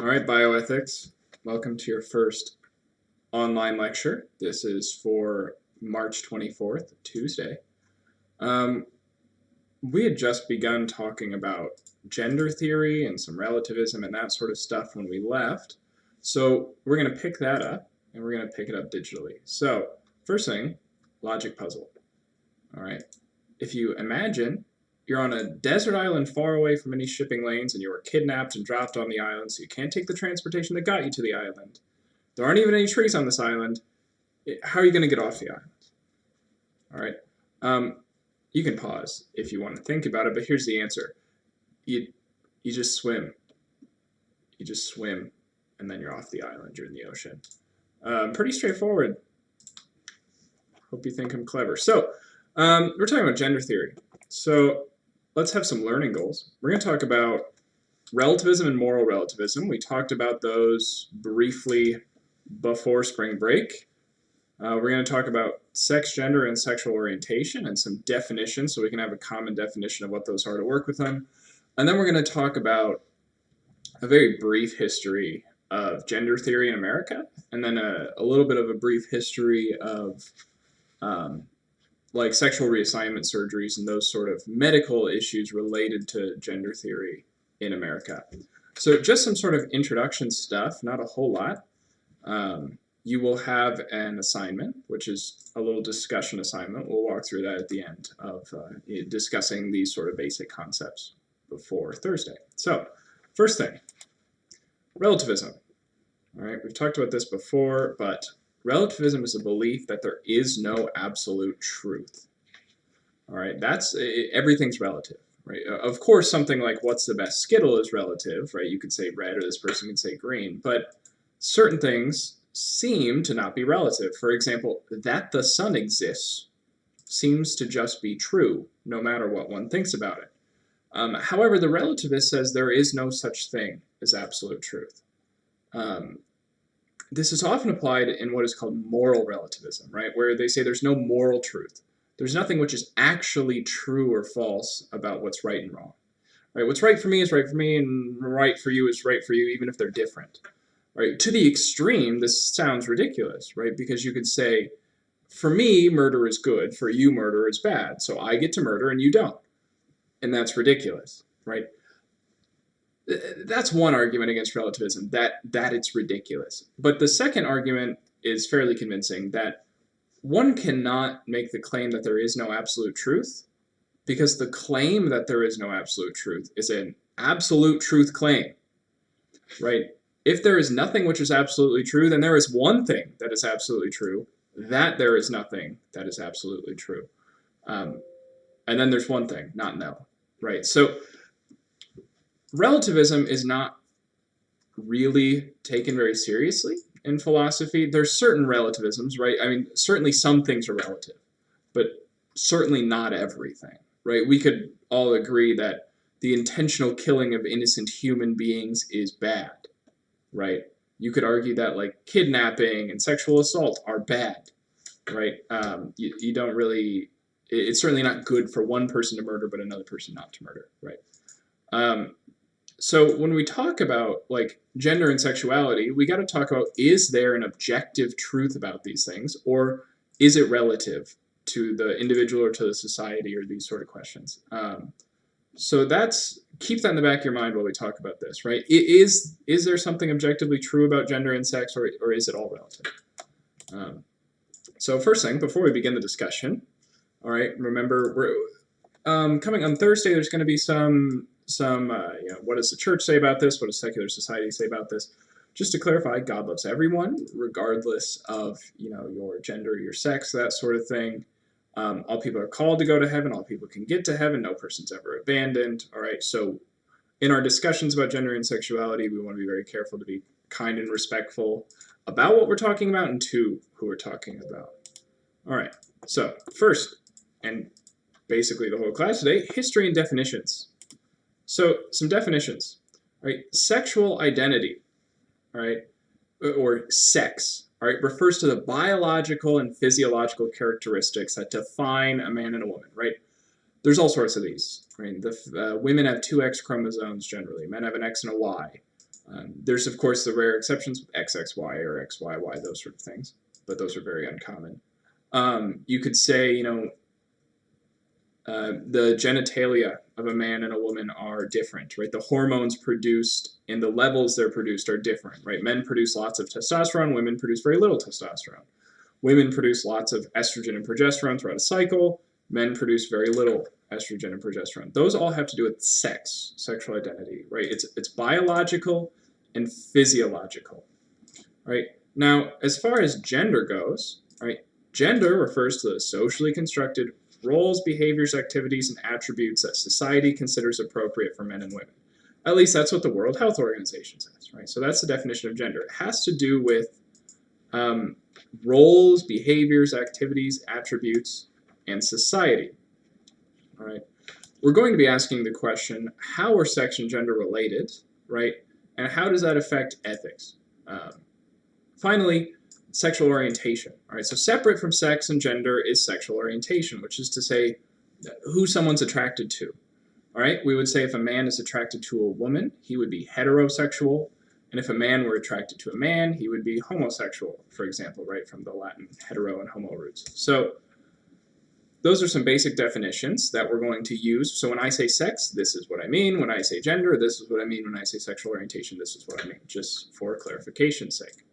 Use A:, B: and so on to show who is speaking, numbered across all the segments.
A: Alright, Bioethics, welcome to your first online lecture. This is for March 24th, Tuesday. We had just begun talking about gender theory and some relativism and that sort of stuff when we left. So we're going to pick that up, and we're going to pick it up digitally. So, first thing, logic puzzle. Alright, if you imagine you're on a desert island far away from any shipping lanes, and you were kidnapped and dropped on the island, so you can't take the transportation that got you to the island. There aren't even any trees on this island. How are you going to get off the island? All right. You can pause if you want to think about it, but here's the answer. You just swim. You just swim, and then you're off the island. You're in the ocean. Pretty straightforward. Hope you think I'm clever. So, we're talking about gender theory. So, let's have some learning goals. We're going to talk about relativism and moral relativism. We talked about those briefly before spring break. We're going to talk about sex, gender, and sexual orientation and some definitions so we can have a common definition of what those are to work with them. And then we're going to talk about a very brief history of gender theory in America, and then a little bit of a brief history of like sexual reassignment surgeries and those sort of medical issues related to gender theory in America. So just some sort of introduction stuff, not a whole lot. You will have an assignment, which is a little discussion assignment. We'll walk through that at the end of discussing these sort of basic concepts before Thursday. So first thing, relativism. All right, we've talked about this before, but relativism is a belief that there is no absolute truth. All right, everything's relative, right? Of course, something like what's the best Skittle is relative, right? You could say red or this person could say green, but certain things seem to not be relative. For example, that the sun exists seems to just be true, no matter what one thinks about it. However, the relativist says there is no such thing as absolute truth. This is often applied in what is called moral relativism, right? Where they say there's no moral truth. There's nothing which is actually true or false about what's right and wrong. Right? What's right for me is right for me, and right for you is right for you, even if they're different. Right? To the extreme, this sounds ridiculous, right? Because you could say, for me, murder is good. For you, murder is bad. So I get to murder and you don't. And that's ridiculous, right? That's one argument against relativism, that it's ridiculous. But the second argument is fairly convincing, that one cannot make the claim that there is no absolute truth, because the claim that there is no absolute truth is an absolute truth claim, right? If there is nothing which is absolutely true, then there is one thing that is absolutely true, that there is nothing that is absolutely true. And then there's one thing, not no, right? So relativism is not really taken very seriously in philosophy. There's certain relativisms, right? I mean, certainly some things are relative, but certainly not everything, right? We could all agree that the intentional killing of innocent human beings is bad, right? You could argue that like kidnapping and sexual assault are bad, right? You don't really, it's certainly not good for one person to murder, but another person not to murder, right? So when we talk about like gender and sexuality, we got to talk about, is there an objective truth about these things, or is it relative to the individual or to the society, or these sort of questions? So keep that in the back of your mind while we talk about this, right? Is there something objectively true about gender and sex, or is it all relative? So first thing, before we begin the discussion, all right, remember we're coming on Thursday. There's going to be some what does the church say about this? What does secular society say about this? Just to clarify, God loves everyone, regardless of your gender, your sex, that sort of thing. All people are called to go to heaven. All people can get to heaven. No person's ever abandoned. All right. So, in our discussions about gender and sexuality, we want to be very careful to be kind and respectful about what we're talking about and to who we're talking about. All right. So first, and basically the whole class today, history and definitions. So some definitions, right? Sexual identity, all right, or sex, all right, refers to the biological and physiological characteristics that define a man and a woman, right? There's all sorts of these, right? Women have two X chromosomes generally. Men have an X and a Y. There's, of course, the rare exceptions with XXY or XYY, those sort of things, but those are very uncommon. You could say, the genitalia of a man and a woman are different, right? The hormones produced and the levels they're produced are different, right? Men produce lots of testosterone, women produce very little testosterone. Women produce lots of estrogen and progesterone throughout a cycle. Men produce very little estrogen and progesterone. Those all have to do with sex, sexual identity, right? It's biological and physiological, right? Now, as far as gender goes, right, gender refers to the socially constructed roles, behaviors, activities, and attributes that society considers appropriate for men and women. At least that's what the World Health Organization says, right? So that's the definition of gender. It has to do with roles, behaviors, activities, attributes, and society. All right. We're going to be asking the question, how are sex and gender related, right? And how does that affect ethics? Finally, sexual orientation. All right, so separate from sex and gender is sexual orientation, which is to say who someone's attracted to. All right, we would say if a man is attracted to a woman, he would be heterosexual. And if a man were attracted to a man, he would be homosexual, for example, right, from the Latin hetero and homo roots. So those are some basic definitions that we're going to use. So when I say sex, this is what I mean. When I say gender, this is what I mean. When I say sexual orientation, this is what I mean, just for clarification's sake.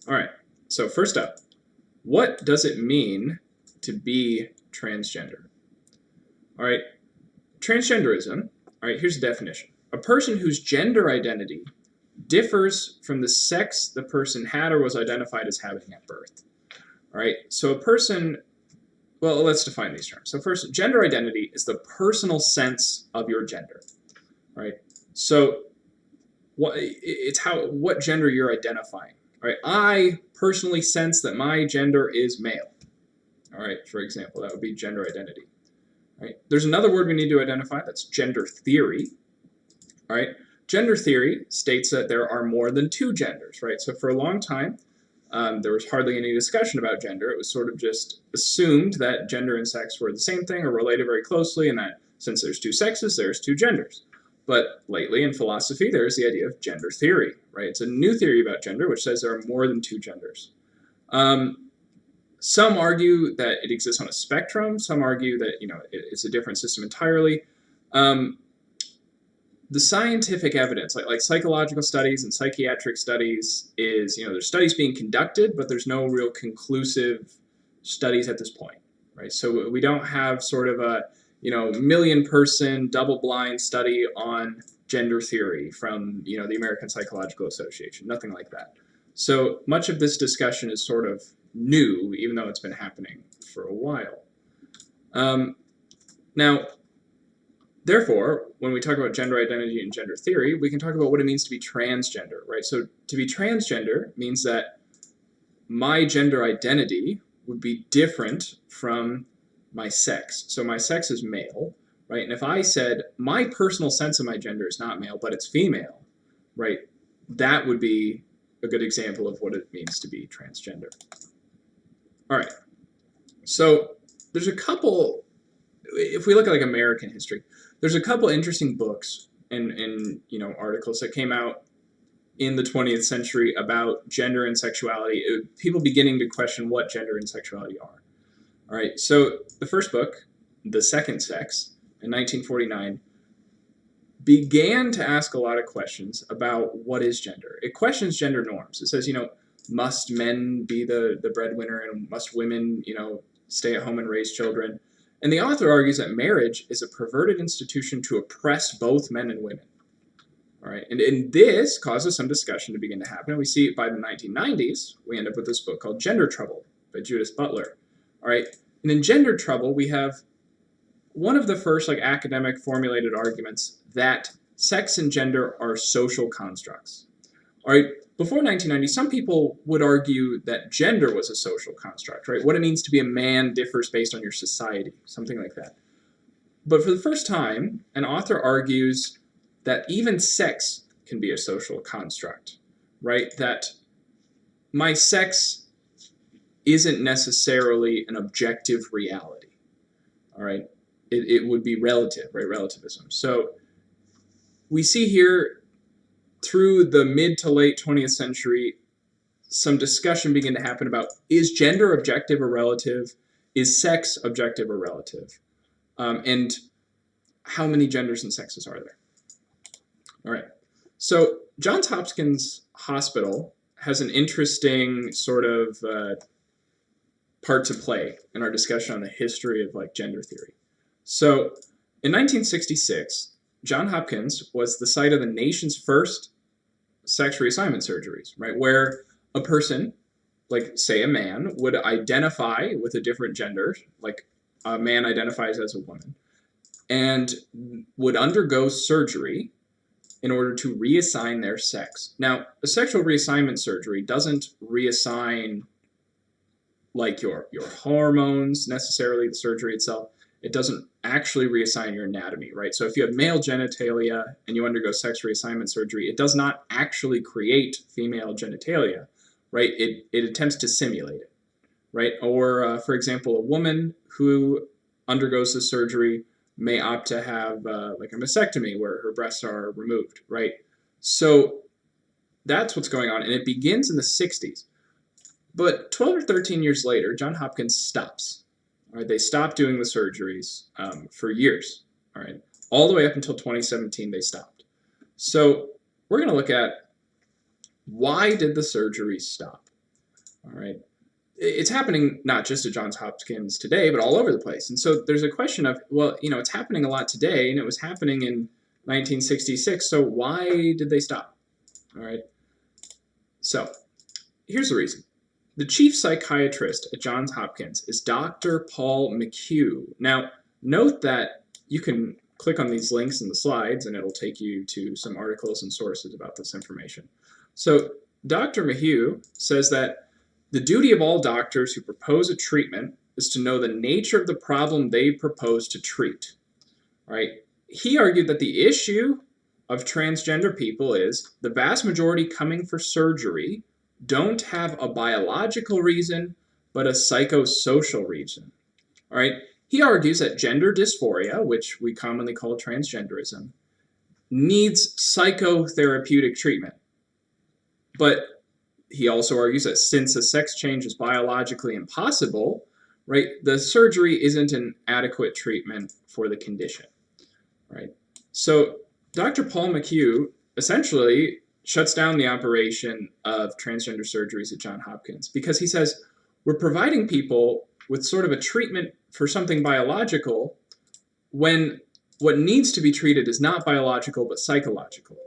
A: All right, so first up, what does it mean to be transgender? All right, transgenderism, all right, here's the definition. A person whose gender identity differs from the sex the person had or was identified as having at birth. All right, so a person, well, let's define these terms. So first, gender identity is the personal sense of your gender. All right, so what gender you're identifying. All right, I personally sense that my gender is male. All right, for example, that would be gender identity. All right, there's another word we need to identify, that's gender theory. All right, gender theory states that there are more than two genders, right? So for a long time, there was hardly any discussion about gender. It was sort of just assumed that gender and sex were the same thing or related very closely, and that since there's two sexes, there's two genders. But lately in philosophy, there's the idea of gender theory, right? It's a new theory about gender which says there are more than two genders. Some argue that it exists on a spectrum. Some argue that it's a different system entirely. The scientific evidence, like psychological studies and psychiatric studies, is there's studies being conducted, but there's no real conclusive studies at this point, right? So we don't have sort of a million-person double-blind study on gender theory from the American Psychological Association, nothing like that. So much of this discussion is sort of new, even though it's been happening for a while. Now, therefore, when we talk about gender identity and gender theory, we can talk about what it means to be transgender, right? So to be transgender means that my gender identity would be different from my sex. So my sex is male, right? And if I said my personal sense of my gender is not male, but it's female, right? That would be a good example of what it means to be transgender. All right. So there's a couple, if we look at like American history, there's a couple interesting books and articles that came out in the 20th century about gender and sexuality, people beginning to question what gender and sexuality are. All right, so the first book, The Second Sex, in 1949, began to ask a lot of questions about what is gender. It questions gender norms. It says, must men be the breadwinner and must women, stay at home and raise children? And the author argues that marriage is a perverted institution to oppress both men and women. All right, and this causes some discussion to begin to happen. And we see by the 1990s, we end up with this book called Gender Trouble by Judith Butler. All right, and in Gender Trouble, we have one of the first academic formulated arguments that sex and gender are social constructs. All right, before 1990, some people would argue that gender was a social construct, right? What it means to be a man differs based on your society, something like that. But for the first time, an author argues that even sex can be a social construct, right? That my sex isn't necessarily an objective reality, all right? It would be relative, right? Relativism. So we see here through the mid to late 20th century, some discussion began to happen about, is gender objective or relative? Is sex objective or relative? And how many genders and sexes are there? All right. So Johns Hopkins Hospital has an interesting sort of part to play in our discussion on the history of like gender theory. So in 1966, Johns Hopkins was the site of the nation's first sex reassignment surgeries, right? Where a person, like say a man, would identify with a different gender, like a man identifies as a woman, and would undergo surgery in order to reassign their sex. Now, a sexual reassignment surgery doesn't reassign like your hormones necessarily, the surgery itself. It doesn't actually reassign your anatomy, right? So if you have male genitalia and you undergo sex reassignment surgery, it does not actually create female genitalia, right? It attempts to simulate it, right? Or, for example, a woman who undergoes the surgery may opt to have like a mastectomy where her breasts are removed, right? So that's what's going on, and it begins in the 60s. But 12 or 13 years later, Johns Hopkins stops. All right, they stopped doing the surgeries for years. All right, all the way up until 2017, they stopped. So we're going to look at why did the surgeries stop? All right, it's happening not just at Johns Hopkins today, but all over the place. And so there's a question of, well, you know, it's happening a lot today, and it was happening in 1966. So why did they stop? All right. So here's the reason. The chief psychiatrist at Johns Hopkins is Dr. Paul McHugh. Now, note that you can click on these links in the slides and it'll take you to some articles and sources about this information. So Dr. McHugh says that the duty of all doctors who propose a treatment is to know the nature of the problem they propose to treat. Right? He argued that the issue of transgender people is the vast majority coming for surgery don't have a biological reason, but a psychosocial reason. All right? He argues that gender dysphoria, which we commonly call transgenderism, needs psychotherapeutic treatment. But he also argues that since a sex change is biologically impossible, right, the surgery isn't an adequate treatment for the condition. Right? So Dr. Paul McHugh essentially shuts down the operation of transgender surgeries at Johns Hopkins because he says we're providing people with sort of a treatment for something biological when what needs to be treated is not biological but psychological,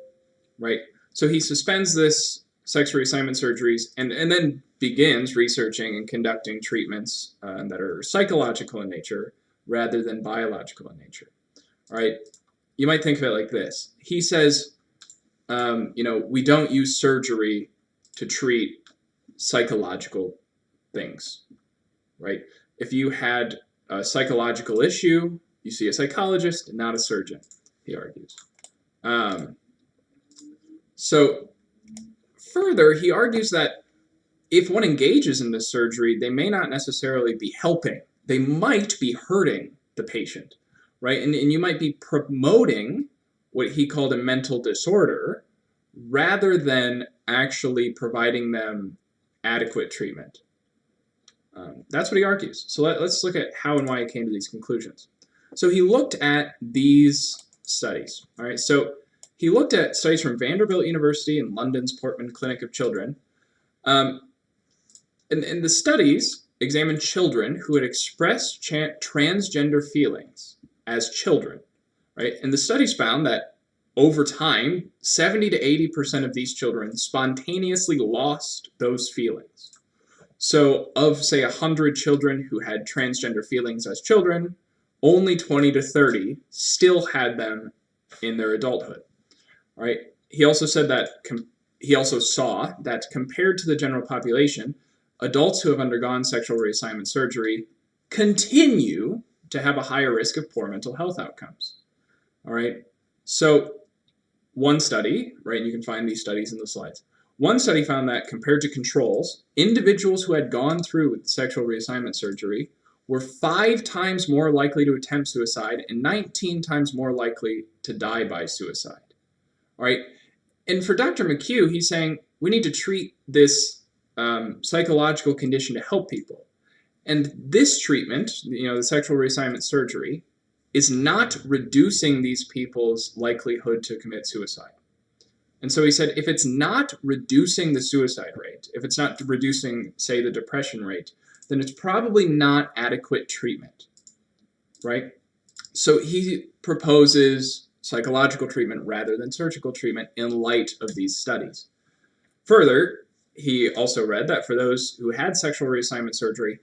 A: right? So he suspends this sex reassignment surgeries and then begins researching and conducting treatments that are psychological in nature rather than biological in nature, all right? You might think of it like this. He says, you know, we don't use surgery to treat psychological things, right? If you had a psychological issue, you see a psychologist, not a surgeon, he argues. So further, he argues that if one engages in this surgery, they may not necessarily be helping. They might be hurting the patient, right? And you might be promoting what he called a mental disorder rather than actually providing them adequate treatment. That's what he argues. So let's look at how and why he came to these conclusions. So he looked at these studies. All right, so he looked at studies from Vanderbilt University and London's Portman Clinic of Children. And the studies examined children who had expressed transgender feelings as children, right? And the studies found that over time, 70 to 80% of these children spontaneously lost those feelings. So of, say, 100 children who had transgender feelings as children, only 20 to 30 still had them in their adulthood. All right? He also said that he also saw that compared to the general population, adults who have undergone sexual reassignment surgery continue to have a higher risk of poor mental health outcomes. All right? So one study, right, and you can find these studies in the slides. One study found that compared to controls, individuals who had gone through sexual reassignment surgery were 5 times more likely to attempt suicide and 19 times more likely to die by suicide. All right? And for Dr. McHugh, he's saying we need to treat this psychological condition to help people. And this treatment, the sexual reassignment surgery, is not reducing these people's likelihood to commit suicide. And so he said, if it's not reducing the suicide rate, if it's not reducing, say, the depression rate, then it's probably not adequate treatment, right? So he proposes psychological treatment rather than surgical treatment in light of these studies. Further, he also read that for those who had sexual reassignment surgery,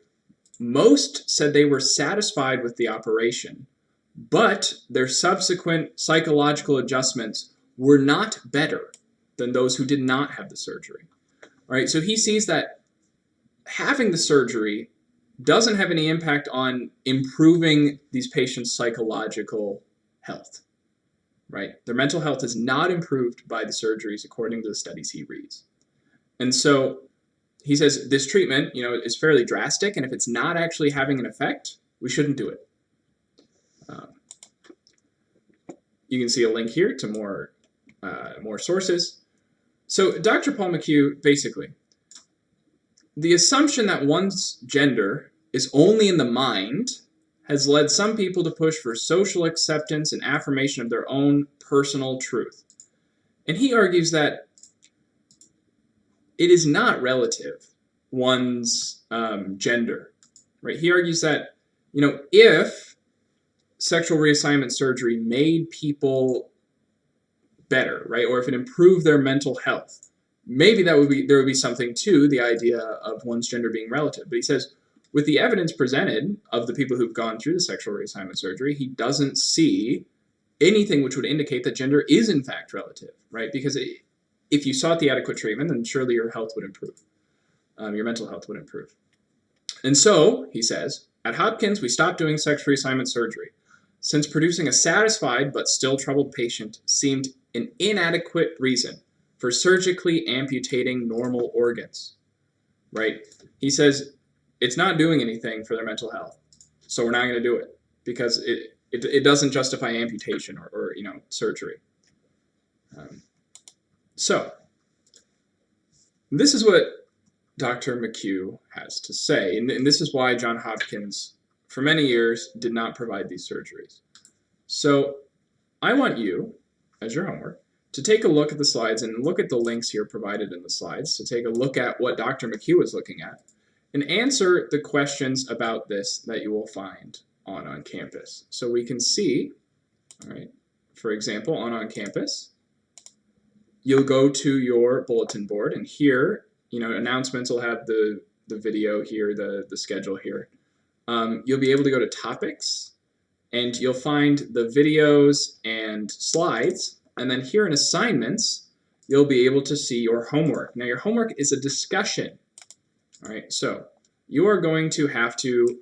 A: most said they were satisfied with the operation, but their subsequent psychological adjustments were not better than those who did not have the surgery. All right, so he sees that having the surgery doesn't have any impact on improving these patients' psychological health, right? Their mental health is not improved by the surgeries according to the studies he reads. And so he says this treatment, is fairly drastic, and if it's not actually having an effect, we shouldn't do it. You can see a link here to more sources. So Dr. Paul McHugh, basically, the assumption that one's gender is only in the mind has led some people to push for social acceptance and affirmation of their own personal truth. And he argues that it is not relative, one's gender, right? He argues that, if sexual reassignment surgery made people better, right, or if it improved their mental health, maybe there would be something to the idea of one's gender being relative. But he says, with the evidence presented of the people who've gone through the sexual reassignment surgery, he doesn't see anything which would indicate that gender is in fact relative, right? Because if you sought the adequate treatment, then surely your health would improve. Your mental health would improve. And so, he says, at Hopkins, we stopped doing sex reassignment surgery, since producing a satisfied but still troubled patient seemed an inadequate reason for surgically amputating normal organs, right? He says it's not doing anything for their mental health, so we're not going to do it because it doesn't justify amputation or surgery. So this is what Dr. McHugh has to say, and this is why Johns Hopkins, for many years, did not provide these surgeries. So I want you, as your homework, to take a look at the slides and look at the links here provided in the slides, to take a look at what Dr. McHugh is looking at, and answer the questions about this that you will find on OnCampus. So we can see, all right, for example, on OnCampus, you'll go to your bulletin board, and here, announcements will have the video here, the schedule here. You'll be able to go to topics, and you'll find the videos and slides, and then here in assignments, you'll be able to see your homework. Now your homework is a discussion, all right? So you are going to have to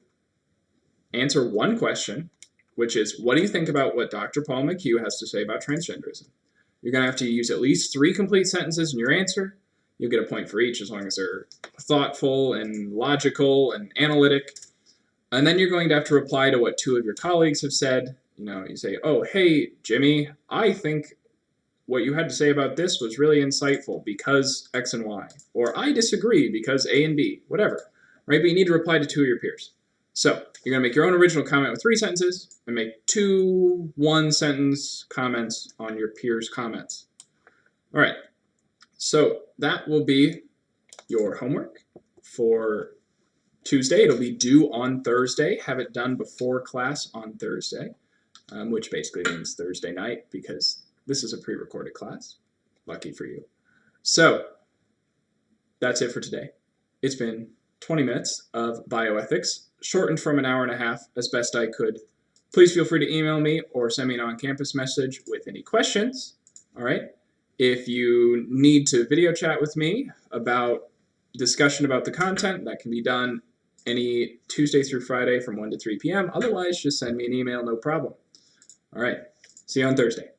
A: answer one question, which is, what do you think about what Dr. Paul McHugh has to say about transgenderism? You're going to have to use at least 3 complete sentences in your answer. You'll get a point for each as long as they're thoughtful and logical and analytic. And then you're going to have to reply to what 2 of your colleagues have said. You say, oh, hey, Jimmy, I think what you had to say about this was really insightful because X and Y. Or I disagree because A and B, whatever. Right? But you need to reply to 2 of your peers. So you're going to make your own original comment with 3 sentences and make 2 one-sentence comments on your peers' comments. All right. So that will be your homework for Tuesday. It'll be due on Thursday. Have it done before class on Thursday, which basically means Thursday night because this is a pre-recorded class. Lucky for you. So that's it for today. It's been 20 minutes of bioethics, shortened from an hour and a half as best I could. Please feel free to email me or send me an on-campus message with any questions. All right. If you need to video chat with me about discussion about the content, that can be done any Tuesday through Friday from 1 to 3 p.m. Otherwise, just send me an email, no problem. All right. See you on Thursday.